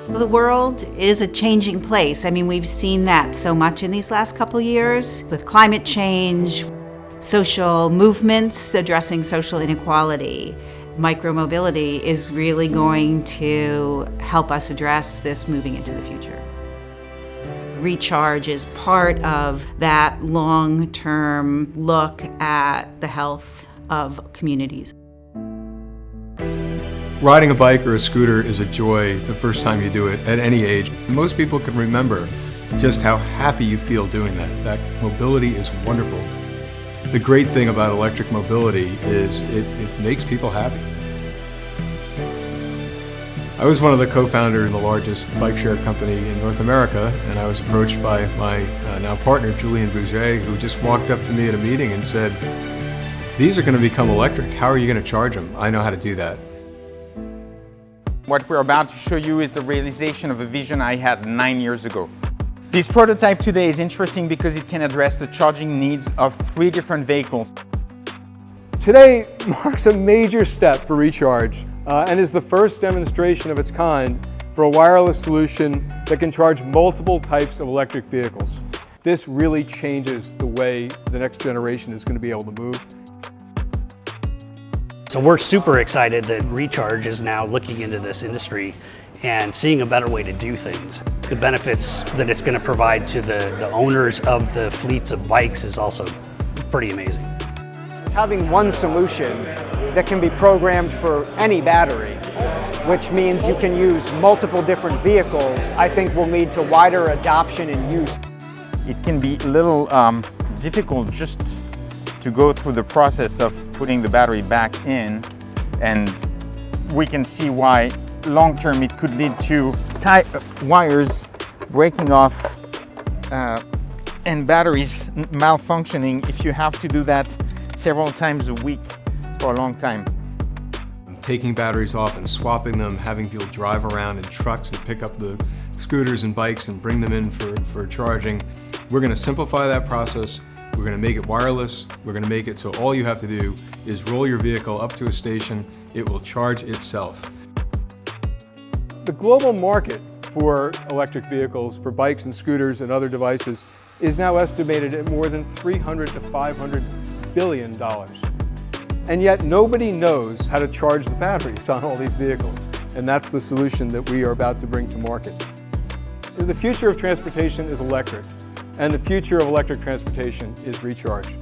The world is a changing place. I mean, we've seen that so much in these last couple years with climate change, social movements addressing social inequality. Micromobility is really going to help us address this moving into the future. Recharge is part of that long-term look at the health of communities. Riding a bike or a scooter is a joy the first time you do it at any age. Most people can remember just how happy you feel doing that. That mobility is wonderful. The great thing about electric mobility is it makes people happy. I was one of the co-founders of the largest bike share company in North America, and I was approached by my now partner, Julien Bouget, who just walked up to me at a meeting and said, "These are going to become electric. How are you going to charge them? I know how to do that." What we're about to show you is the realization of a vision I had 9 years ago. This prototype today is interesting because it can address the charging needs of 3 different vehicles. Today marks a major step for Recharge and is the first demonstration of its kind for a wireless solution that can charge multiple types of electric vehicles. This really changes the way the next generation is going to be able to move. So we're super excited that Recharge is now looking into this industry and seeing a better way to do things. The benefits that it's going to provide to the owners of the fleets of bikes is also pretty amazing. Having one solution that can be programmed for any battery, which means you can use multiple different vehicles, I think will lead to wider adoption and use. It can be a little difficult just to go through the process of putting the battery back in, and we can see why long term it could lead to wires breaking off and batteries malfunctioning if you have to do that several times a week for a long time. Taking batteries off and swapping them, having people drive around in trucks and pick up the scooters and bikes and bring them in for charging. We're going to simplify that process. We're going to make it wireless. We're going to make it so all you have to do is roll your vehicle up to a station. It will charge itself. The global market for electric vehicles, for bikes and scooters and other devices, is now estimated at more than $300 to $500 billion. And yet nobody knows how to charge the batteries on all these vehicles. And that's the solution that we are about to bring to market. The future of transportation is electric, and the future of electric transportation is Recharge.